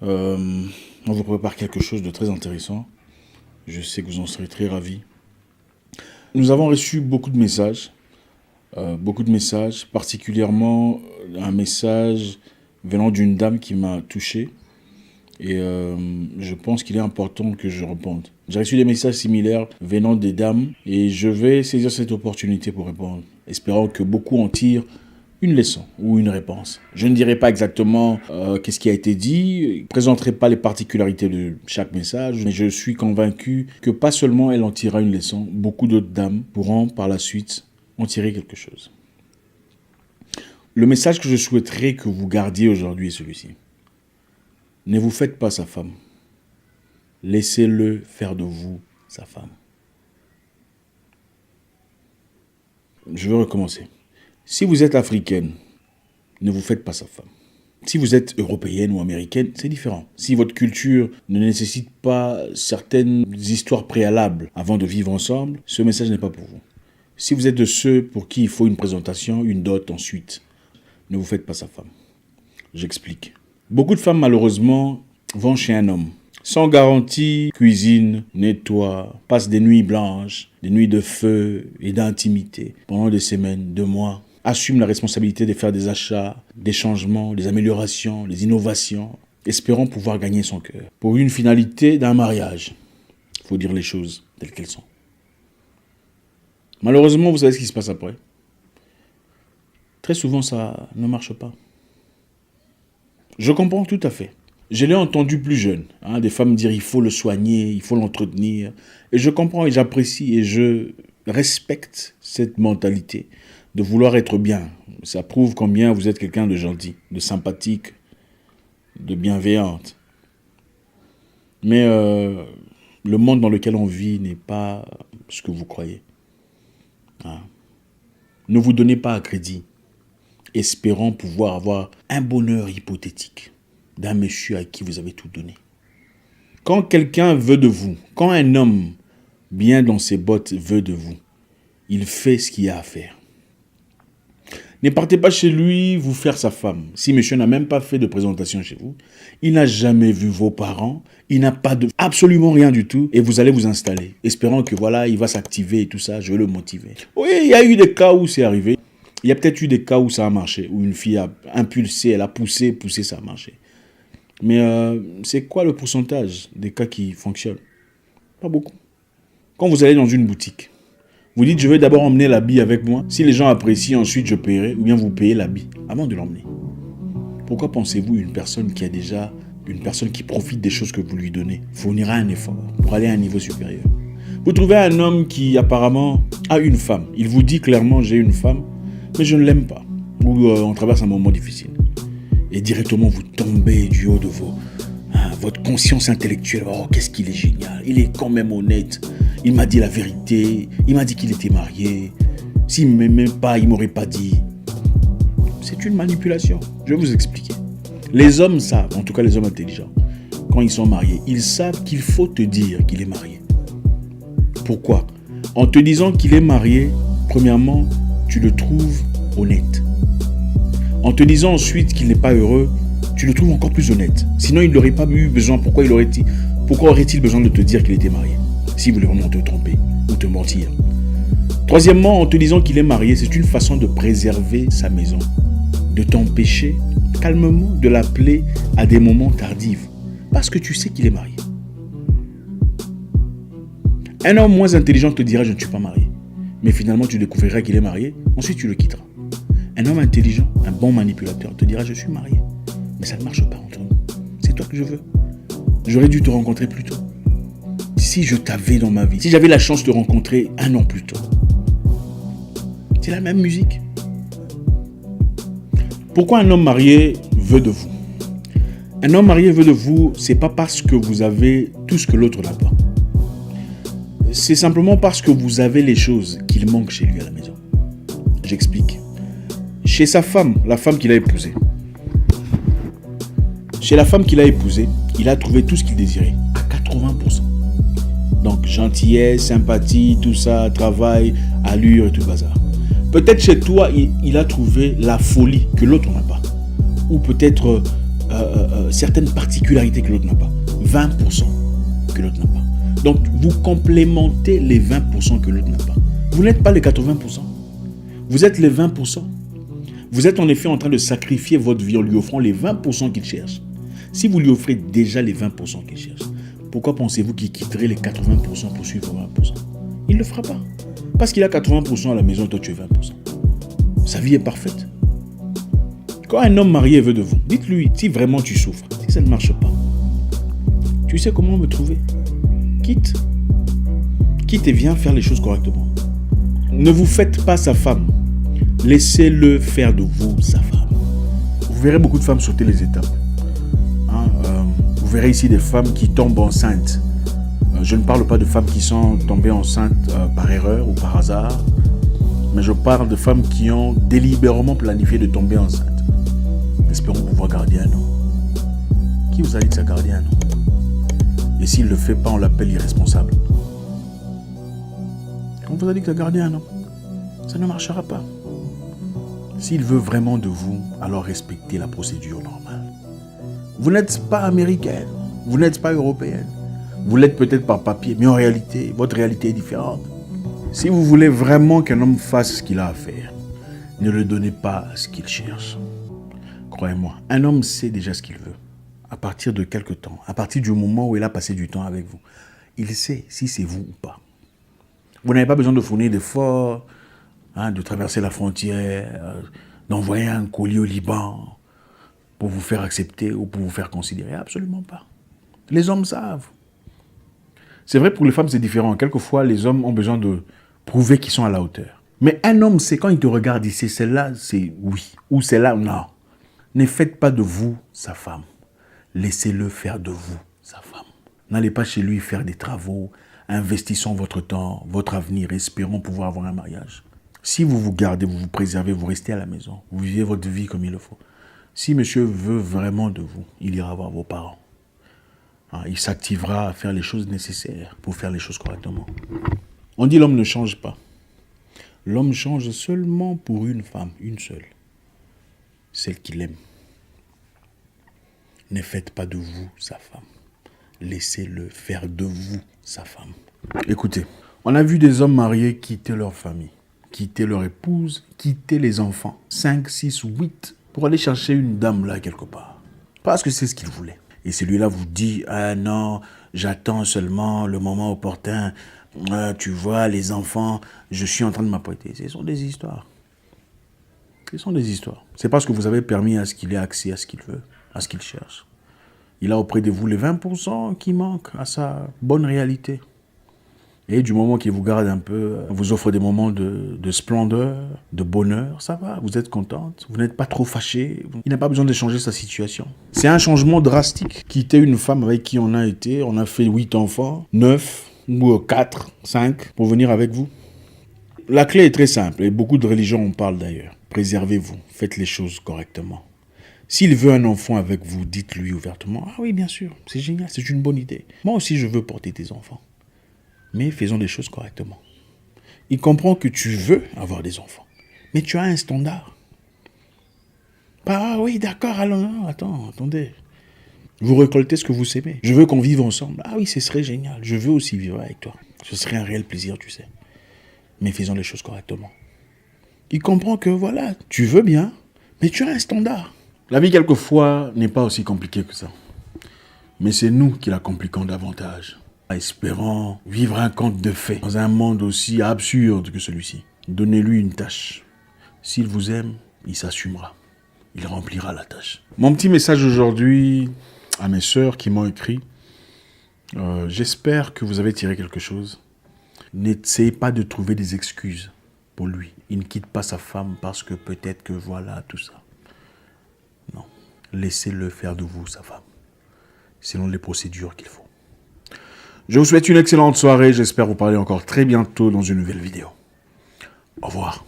On vous prépare quelque chose de très intéressant. Je sais que vous en serez très ravis. Nous avons reçu beaucoup de messages, particulièrement un message venant d'une dame qui m'a touché. Et je pense qu'il est important que je réponde. J'ai reçu des messages similaires venant des dames et je vais saisir cette opportunité pour répondre, espérant que beaucoup en tirent une leçon ou une réponse. Je ne dirai pas exactement qu'est-ce qui a été dit, je ne présenterai pas les particularités de chaque message, mais je suis convaincu que pas seulement elle en tirera une leçon, beaucoup d'autres dames pourront par la suite en tirer quelque chose. Le message que je souhaiterais que vous gardiez aujourd'hui est celui-ci. Ne vous faites pas sa femme. Laissez-le faire de vous sa femme. Je vais recommencer. Si vous êtes africaine, ne vous faites pas sa femme. Si vous êtes européenne ou américaine, c'est différent. Si votre culture ne nécessite pas certaines histoires préalables avant de vivre ensemble, ce message n'est pas pour vous. Si vous êtes de ceux pour qui il faut une présentation, une dot ensuite, ne vous faites pas sa femme. J'explique. Beaucoup de femmes, malheureusement, vont chez un homme. Sans garantie, cuisinent, nettoient, passent des nuits blanches, des nuits de feu et d'intimité pendant des semaines, 2 mois. Assument la responsabilité de faire des achats, des changements, des améliorations, des innovations, espérant pouvoir gagner son cœur. Pour une finalité d'un mariage. Il faut dire les choses telles qu'elles sont. Malheureusement, vous savez ce qui se passe après. Très souvent, ça ne marche pas. Je comprends tout à fait. Je l'ai entendu plus jeune, des femmes dire il faut le soigner, il faut l'entretenir. Et je comprends et j'apprécie et je respecte cette mentalité de vouloir être bien. Ça prouve combien vous êtes quelqu'un de gentil, de sympathique, de bienveillante. Mais le monde dans lequel on vit n'est pas ce que vous croyez. Ne vous donnez pas à crédit, espérant pouvoir avoir un bonheur hypothétique d'un monsieur à qui vous avez tout donné. Quand quelqu'un veut de vous, quand un homme bien dans ses bottes veut de vous, il fait ce qu'il y a à faire. Ne partez pas chez lui vous faire sa femme. Si monsieur n'a même pas fait de présentation chez vous, il n'a jamais vu vos parents, il n'a pas de absolument rien du tout et vous allez vous installer, espérant que voilà, il va s'activer et tout ça, je vais le motiver. Oui, il y a eu des cas où c'est arrivé. Il y a peut-être eu des cas où ça a marché, où une fille a impulsé, elle a poussé, ça a marché. Mais c'est quoi le pourcentage des cas qui fonctionnent? Pas beaucoup. Quand vous allez dans une boutique, vous dites je vais d'abord emmener l'habit avec moi. Si les gens apprécient, ensuite je paierai, ou bien vous payez l'habit avant de l'emmener. Pourquoi pensez-vous une personne qui profite des choses que vous lui donnez fournira un effort pour aller à un niveau supérieur? Vous trouvez un homme qui apparemment a une femme. Il vous dit clairement j'ai une femme, mais je ne l'aime pas. Ou on traverse un moment difficile. Et directement, vous tombez du haut de votre conscience intellectuelle. Oh, qu'est-ce qu'il est génial. Il est quand même honnête. Il m'a dit la vérité. Il m'a dit qu'il était marié. S'il ne m'aimait pas, il ne m'aurait pas dit. C'est une manipulation. Je vais vous expliquer. Les hommes savent, en tout cas les hommes intelligents, quand ils sont mariés, ils savent qu'il faut te dire qu'il est marié. Pourquoi? En te disant qu'il est marié, premièrement, tu le trouves honnête. En te disant ensuite qu'il n'est pas heureux, tu le trouves encore plus honnête. Sinon, il n'aurait pas eu besoin. Pourquoi aurait-il besoin de te dire qu'il était marié? S'il voulait vraiment te tromper ou te mentir. Troisièmement, en te disant qu'il est marié, c'est une façon de préserver sa maison. De t'empêcher calmement de l'appeler à des moments tardifs. Parce que tu sais qu'il est marié. Un homme moins intelligent te dira « je ne suis pas marié ». Mais finalement, tu découvriras qu'il est marié. Ensuite, tu le quitteras. Un homme intelligent, un bon manipulateur, te dira « je suis marié ». Mais ça ne marche pas entre nous. C'est toi que je veux. J'aurais dû te rencontrer plus tôt. Si je t'avais dans ma vie, si j'avais la chance de te rencontrer 1 an plus tôt. C'est la même musique. Pourquoi un homme marié veut de vous? Un homme marié veut de vous, c'est pas parce que vous avez tout ce que l'autre n'a pas. C'est simplement parce que vous avez les choses qu'il manque chez lui à la maison. J'explique. Chez sa femme, la femme qu'il a épousée. Chez la femme qu'il a épousée, il a trouvé tout ce qu'il désirait, à 80%. Donc, gentillesse, sympathie, tout ça, travail, allure et tout le bazar. Peut-être chez toi, il a trouvé la folie que l'autre n'a pas. Ou peut-être certaines particularités que l'autre n'a pas. 20% que l'autre n'a pas. Donc, vous complémentez les 20% que l'autre n'a pas. Vous n'êtes pas les 80%. Vous êtes les 20%. Vous êtes en effet en train de sacrifier votre vie en lui offrant les 20% qu'il cherche. Si vous lui offrez déjà les 20% qu'il cherche, pourquoi pensez-vous qu'il quitterait les 80% pour suivre 20%? Il ne le fera pas. Parce qu'il a 80% à la maison et toi tu es 20%. Sa vie est parfaite. Quand un homme marié veut de vous, dites-lui si vraiment tu souffres, si ça ne marche pas. Tu sais comment me trouver. Quitte. Quitte et viens faire les choses correctement. Ne vous faites pas sa femme. Laissez-le faire de vous sa femme. Vous verrez beaucoup de femmes sauter les étapes. Vous verrez ici des femmes qui tombent enceintes. Je ne parle pas de femmes qui sont tombées enceintes par erreur ou par hasard, mais je parle de femmes qui ont délibérément planifié de tomber enceintes. Espérons pouvoir garder un nom. Qui vous a dit que ça gardait un nom? Et s'il ne le fait pas, on l'appelle irresponsable. On vous a dit que ça gardait un nom. Ça ne marchera pas. S'il veut vraiment de vous, alors respectez la procédure normale. Vous n'êtes pas américaine, vous n'êtes pas européenne. Vous l'êtes peut-être par papier, mais en réalité, votre réalité est différente. Si vous voulez vraiment qu'un homme fasse ce qu'il a à faire, ne le donnez pas ce qu'il cherche. Croyez-moi, un homme sait déjà ce qu'il veut. À partir de quelque temps, à partir du moment où il a passé du temps avec vous, il sait si c'est vous ou pas. Vous n'avez pas besoin de fournir d'efforts, de traverser la frontière, d'envoyer un colis au Liban pour vous faire accepter ou pour vous faire considérer. Absolument pas. Les hommes savent. C'est vrai, pour les femmes, c'est différent. Quelquefois, les hommes ont besoin de prouver qu'ils sont à la hauteur. Mais un homme, c'est quand il te regarde, il sait celle-là, c'est oui. Ou celle-là, non. Ne faites pas de vous sa femme. Laissez-le faire de vous sa femme. N'allez pas chez lui faire des travaux. Investissons votre temps, votre avenir, espérons pouvoir avoir un mariage. Si vous vous gardez, vous vous préservez, vous restez à la maison. Vous vivez votre vie comme il le faut. Si monsieur veut vraiment de vous, il ira voir vos parents. Il s'activera à faire les choses nécessaires pour faire les choses correctement. On dit l'homme ne change pas. L'homme change seulement pour une femme, une seule. Celle qu'il aime. Ne faites pas de vous sa femme. Laissez-le faire de vous sa femme. Écoutez, on a vu des hommes mariés quitter leur famille, quitter leur épouse, quitter les enfants. 5, 6, 8 pour aller chercher une dame là quelque part. Parce que c'est ce qu'il voulait. Et celui-là vous dit, ah non, j'attends seulement le moment opportun. Tu vois, les enfants, je suis en train de m'apprêter. Ce sont des histoires. Ce sont des histoires. C'est parce que vous avez permis à ce qu'il ait accès à ce qu'il veut, à ce qu'il cherche. Il a auprès de vous les 20% qui manquent à sa bonne réalité. Et du moment qu'il vous garde un peu, vous offre des moments de splendeur, de bonheur, ça va, vous êtes contente, vous n'êtes pas trop fâché. Il n'a pas besoin de changer sa situation. C'est un changement drastique. Quitter une femme avec qui on a été, on a fait 8 enfants, 9 ou 4, 5 pour venir avec vous. La clé est très simple et beaucoup de religions en parlent d'ailleurs. Préservez-vous, faites les choses correctement. S'il veut un enfant avec vous, dites-lui ouvertement, ah oui bien sûr, c'est génial, c'est une bonne idée. Moi aussi je veux porter tes enfants. Mais faisons les choses correctement. Il comprend que tu veux avoir des enfants, mais tu as un standard. Pas, ah oui, d'accord, alors non, attendez. Vous récoltez ce que vous s'aimez. Je veux qu'on vive ensemble. Ah oui, ce serait génial. Je veux aussi vivre avec toi. Ce serait un réel plaisir, tu sais. Mais faisons les choses correctement. Il comprend que voilà, tu veux bien, mais tu as un standard. La vie, quelquefois, n'est pas aussi compliquée que ça. Mais c'est nous qui la compliquons davantage. Espérant vivre un conte de fées dans un monde aussi absurde que celui-ci. Donnez-lui une tâche. S'il vous aime, il s'assumera. Il remplira la tâche. Mon petit message aujourd'hui à mes sœurs qui m'ont écrit. J'espère que vous avez tiré quelque chose. N'essayez pas de trouver des excuses pour lui. Il ne quitte pas sa femme parce que peut-être que voilà, tout ça. Non. Laissez-le faire de vous sa femme. Selon les procédures qu'il faut. Je vous souhaite une excellente soirée. J'espère vous parler encore très bientôt dans une nouvelle vidéo. Au revoir.